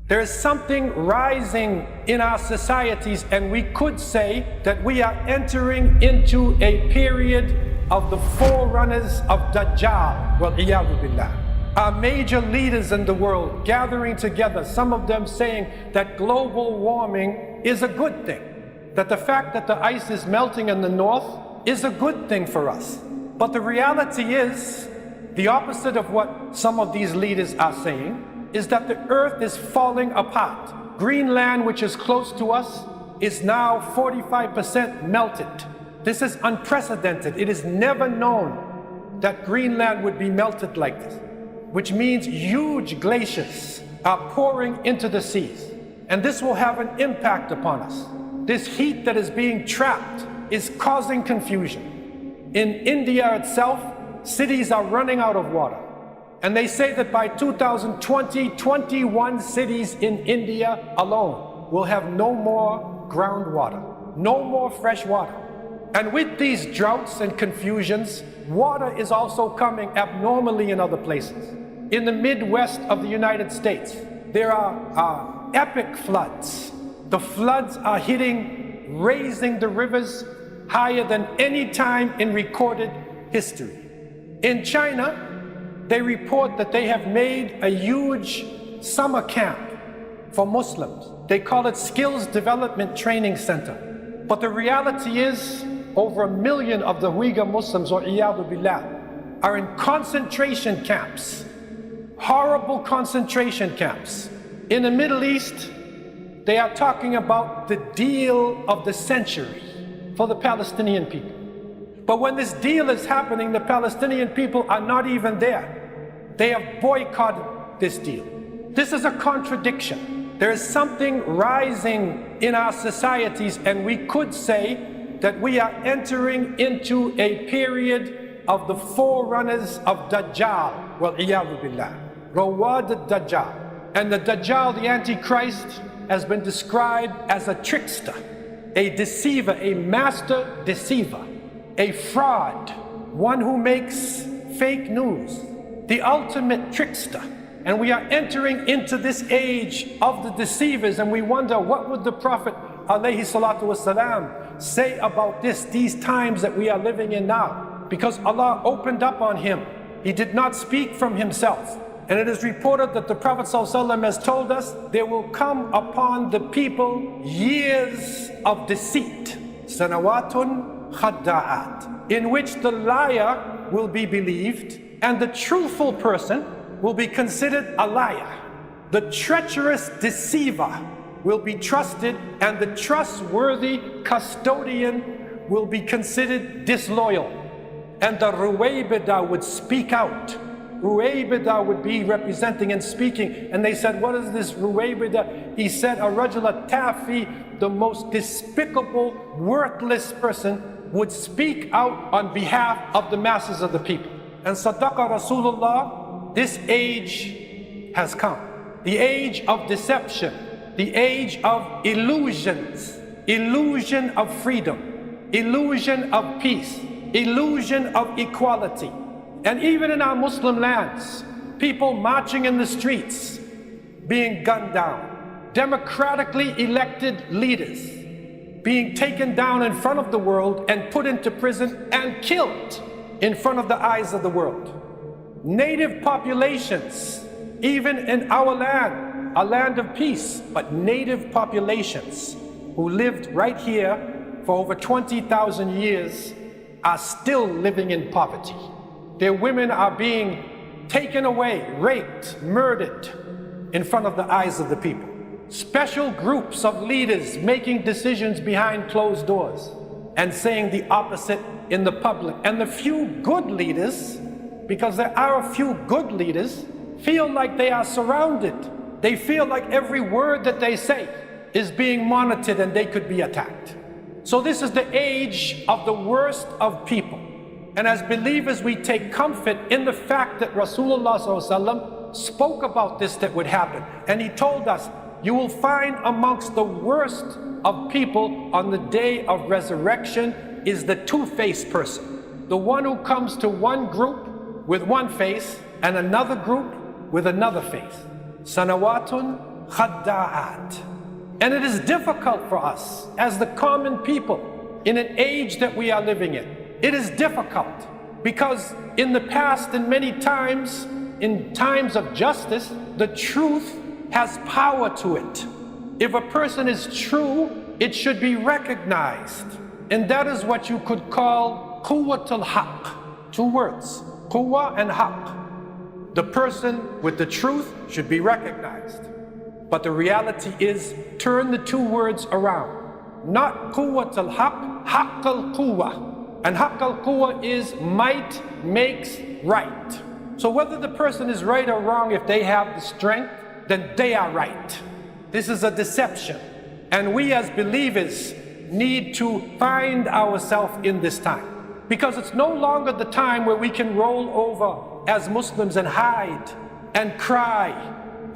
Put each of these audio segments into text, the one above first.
There is something rising in our societies, and we could say that we are entering into a period of the forerunners of DAJJAL, wal-iyadu billah. Our major leaders in the world gathering together, some of them saying that global warming is a good thing, that the fact that the ice is melting in the north is a good thing for us. But the reality is the opposite of what some of these leaders are saying, is that the earth is falling apart. Greenland, which is close to us, is now 45% melted. This is unprecedented. It is never known that Greenland would be melted like this, which means huge glaciers are pouring into the seas. And this will have an impact upon us. This heat that is being trapped is causing confusion. In India itself, cities are running out of water. And they say that by 2020, 21 cities in India alone will have no more groundwater, no more fresh water. And with these droughts and confusions, water is also coming abnormally in other places. In the Midwest of the United States, there are epic floods. The floods are hitting, raising the rivers higher than any time in recorded history. In China, they report that they have made a huge summer camp for Muslims. They call it Skills Development Training Center. But the reality is, over 1 million of the Uyghur Muslims, or iyadu billah, are in concentration camps, horrible concentration camps. In the Middle East, they are talking about the deal of the century for the Palestinian people. But when this deal is happening, the Palestinian people are not even there. They have boycotted this deal. This is a contradiction. There is something rising in our societies, and we could say that we are entering into a period of the forerunners of DAJJAL, wal-iyadu billah, Rawad al-Dajjal. And the Dajjal, the Antichrist, has been described as a trickster, a deceiver, a master deceiver, a fraud, one who makes fake news, the ultimate trickster. And we are entering into this age of the deceivers, and we wonder, what would the Prophet ﷺ say about these times that we are living in now? Because Allah opened up on him. He did not speak from himself. And it is reported that the Prophet ﷺ has told us, there will come upon the people years of deceit, sanawatun khadda'at, in which the liar will be believed and the truthful person will be considered a liar. The treacherous deceiver will be trusted, and the trustworthy custodian will be considered disloyal. And the Ruwaybida would speak out. Ruwaybida would be representing and speaking. And they said, what is this Ruwaybida? He said, a rajul tafi, the most despicable, worthless person, would speak out on behalf of the masses of the people. And Sadaqa Rasulullah, this age has come. The age of deception, the age of illusions, illusion of freedom, illusion of peace, illusion of equality. And even in our Muslim lands, people marching in the streets, being gunned down, democratically elected leaders being taken down in front of the world and put into prison and killed in front of the eyes of the world. Native populations, even in our land, a land of peace, but native populations who lived right here for over 20,000 years are still living in poverty. Their women are being taken away, raped, murdered in front of the eyes of the people. Special groups of leaders making decisions behind closed doors and saying the opposite in the public. And the few good leaders, because there are a few good leaders, feel like they are surrounded. They feel like every word that they say is being monitored and they could be attacked. So this is the age of the worst of people. And as believers, we take comfort in the fact that Rasulullah ﷺ spoke about this that would happen. And he told us, you will find amongst the worst of people on the day of resurrection is the two-faced person. The one who comes to one group with one face and another group with another face. Sanawatun khadda'at. And it is difficult for us as the common people in an age that we are living in. It is difficult because in the past and many times, in times of justice, the truth has power to it. If a person is true, it should be recognized. And that is what you could call quwwatul haqq. Two words, quwwa and haqq. The person with the truth should be recognized. But the reality is, turn the two words around. Not quwwatul haqq, haqqal quwwa. And haqqal quwwa is might makes right. So whether the person is right or wrong, if they have the strength, then they are right. This is a deception. And we as believers need to find ourselves in this time. Because it's no longer the time where we can roll over as Muslims and hide and cry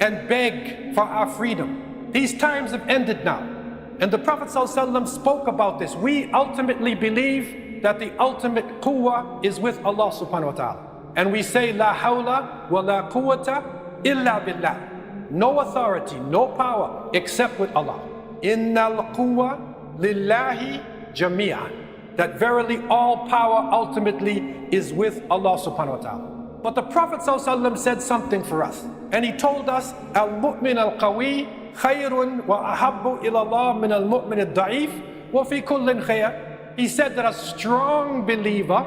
and beg for our freedom. These times have ended now. And the Prophet ﷺ spoke about this. We ultimately believe that the ultimate quwwah is with Allah subhanahu wa ta'ala. And we say, La hawla wa la quwwata illa billah. No authority, no power except with Allah. Innal quwwa lillahi jami'an. That verily all power ultimately is with Allah subhanahu wa ta'ala. But the Prophet ﷺ said something for us. And he told us, Al-mu'min al-qawi khayrun wa ahabbu ila Allah min al-mu'min al-da'if wa fi kullin khayr. He said that a strong believer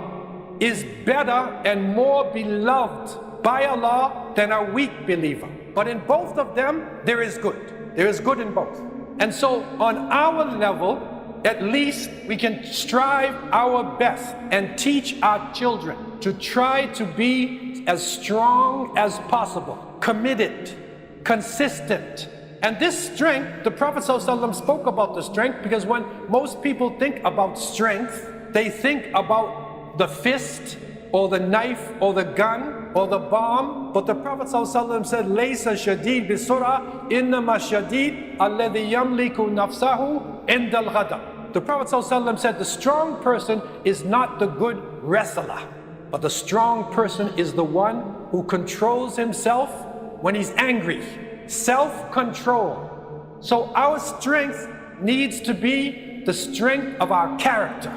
is better and more beloved by Allah than a weak believer. But in both of them, there is good. There is good in both. And so on our level, at least we can strive our best and teach our children to try to be as strong as possible, committed, consistent. And this strength, the Prophet ﷺ spoke about the strength, because when most people think about strength, they think about the fist or the knife or the gun or the bomb. But the Prophet ﷺ said, Laysa shadid bisura, innama shadid alladhi yamliku nafsahu indal ghadab. The Prophet ﷺ said, the strong person is not the good wrestler, but the strong person is the one who controls himself when he's angry. Self-control. So our strength needs to be the strength of our character,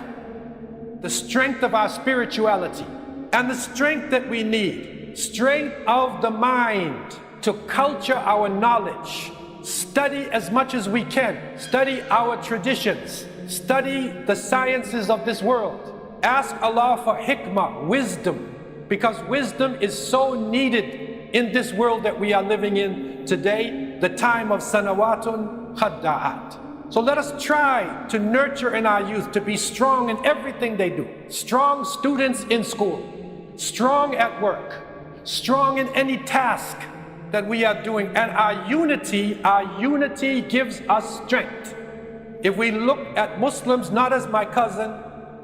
the strength of our spirituality, and the strength that we need, strength of the mind to culture our knowledge, study as much as we can, study our traditions, study the sciences of this world. Ask Allah for hikmah, wisdom, because wisdom is so needed in this world that we are living in today, the time of sanawatun khadda'at. So let us try to nurture in our youth to be strong in everything they do. Strong students in school, strong at work, strong in any task that we are doing. And our unity gives us strength. If we look at Muslims not as my cousin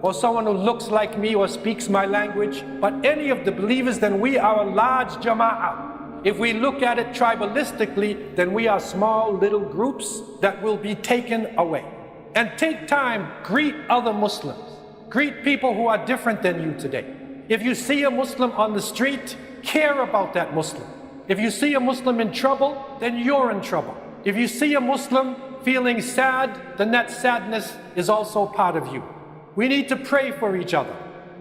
or someone who looks like me or speaks my language, but any of the believers, then we are a large jama'ah. If we look at it tribalistically, then we are small little groups that will be taken away. And take time, greet other Muslims. Greet people who are different than you today. If you see a Muslim on the street, care about that Muslim. If you see a Muslim in trouble, then you're in trouble. If you see a Muslim feeling sad, then that sadness is also part of you. We need to pray for each other.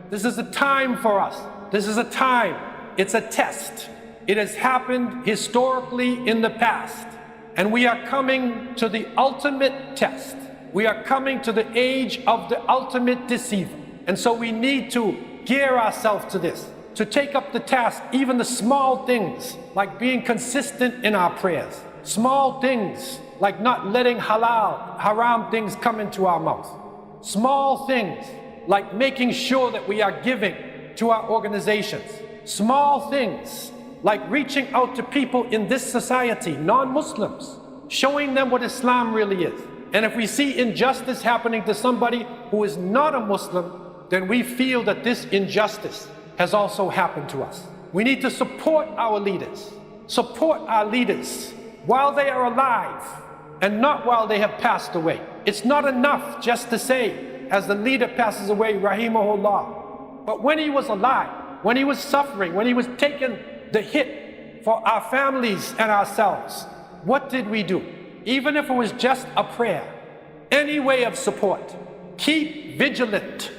This is a time for us. This is a time. It's a test. It has happened historically in the past. And we are coming to the ultimate test. We are coming to the age of the ultimate deceiver. And so we need to gear ourselves to this, to take up the task, even the small things, like being consistent in our prayers. Small things, like not letting halal, haram things come into our mouth. Small things, like making sure that we are giving to our organizations. Small things, like reaching out to people in this society, non-Muslims, showing them what Islam really is. And if we see injustice happening to somebody who is not a Muslim, then we feel that this injustice has also happened to us. We need to support our leaders. Support our leaders while they are alive and not while they have passed away. It's not enough just to say, as the leader passes away, rahimahullah. But when he was alive, when he was suffering, when he was taking the hit for our families and ourselves, What did we do? Even if it was just a prayer, any way of support, keep vigilant.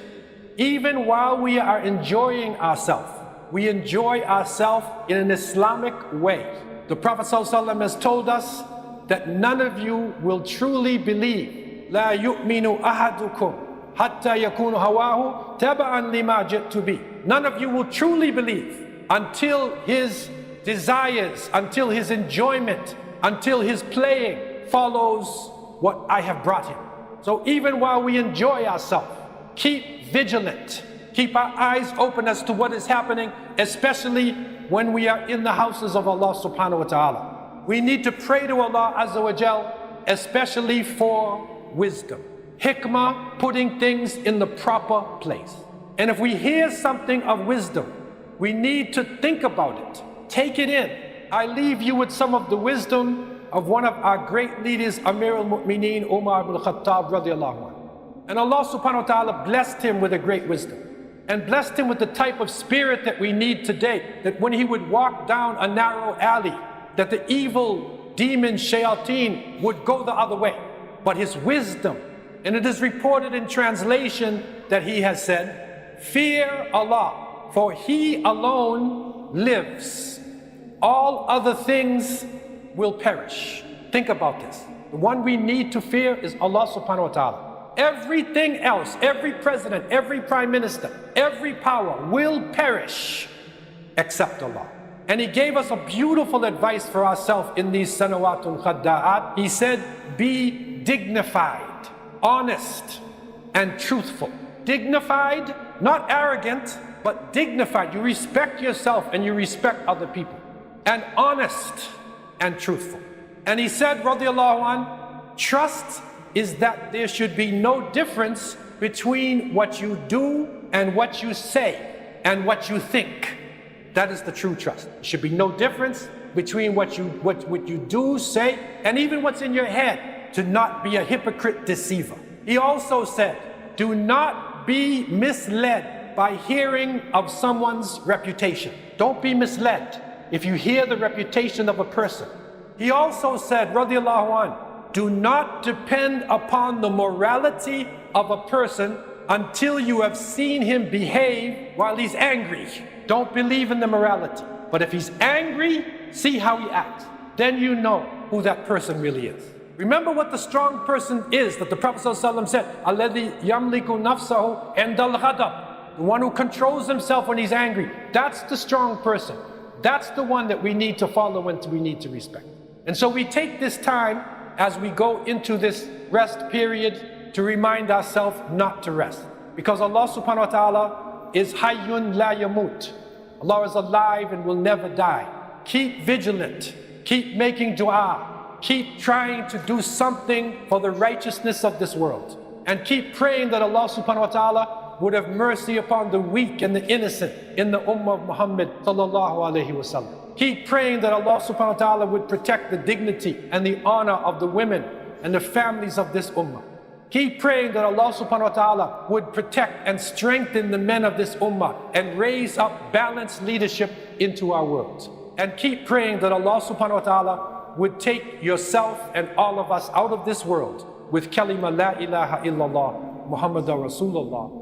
Even while we are enjoying ourselves, we enjoy ourselves in an Islamic way. The Prophet ﷺ has told us that none of you will truly believe. لا يؤمن أحدكم حتى يكون هواه تبعا لما جئت به. None of you will truly believe until his desires, until his enjoyment, until his playing follows what I have brought him. So even while we enjoy ourselves, keep vigilant. Keep our eyes open as to what is happening, especially when we are in the houses of Allah subhanahu wa ta'ala. We need to pray to Allah Azza wa Jal, especially for wisdom. Hikmah, putting things in the proper place. And if we hear something of wisdom, we need to think about it. Take it in. I leave you with some of the wisdom of one of our great leaders, Amir al-Mu'mineen, Umar ibn Khattab radiallahu anhu. And Allah subhanahu wa ta'ala blessed him with a great wisdom. And blessed him with the type of spirit that we need today, that when he would walk down a narrow alley, that the evil demon shayateen would go the other way. But his wisdom, and it is reported in translation that he has said, fear Allah, for He alone lives. All other things will perish. Think about this. The one we need to fear is Allah subhanahu wa ta'ala. Everything else, every president, every prime minister, every power will perish except Allah. And he gave us a beautiful advice for ourselves in these sanawatul khadda'at. He said, be dignified, honest, and truthful. Dignified, not arrogant, but dignified. You respect yourself and you respect other people. And honest and truthful. And he said, radiallahu anh, trust is that there should be no difference between what you do and what you say and what you think. That is the true trust. There should be no difference between what you do, say, and even what's in your head, to not be a hypocrite deceiver. He also said, do not be misled by hearing of someone's reputation. Don't be misled if you hear the reputation of a person. He also said, radiallahu anh, do not depend upon the morality of a person until you have seen him behave while he's angry. Don't believe in the morality. But if he's angry, see how he acts. Then you know who that person really is. Remember what the strong person is that the Prophet ﷺ said, الَّذِي يَمْلِكُ نَفْسَهُ عِنْدَ الْغَضَبِ. The one who controls himself when he's angry. That's the strong person. That's the one that we need to follow and we need to respect. And so we take this time as we go into this rest period to remind ourselves not to rest. Because Allah subhanahu wa ta'ala is hayyun la yamut. Allah is alive and will never die. Keep vigilant. Keep making dua. Keep trying to do something for the righteousness of this world. And keep praying that Allah subhanahu wa ta'ala would have mercy upon the weak and the innocent in the ummah of Muhammad sallallahu alayhi wa sallam. Keep praying that Allah subhanahu wa ta'ala would protect the dignity and the honor of the women and the families of this ummah. Keep praying that Allah subhanahu wa ta'ala would protect and strengthen the men of this ummah and raise up balanced leadership into our world. And keep praying that Allah subhanahu wa ta'ala would take yourself and all of us out of this world with kalima la ilaha illallah Muhammadur Rasulullah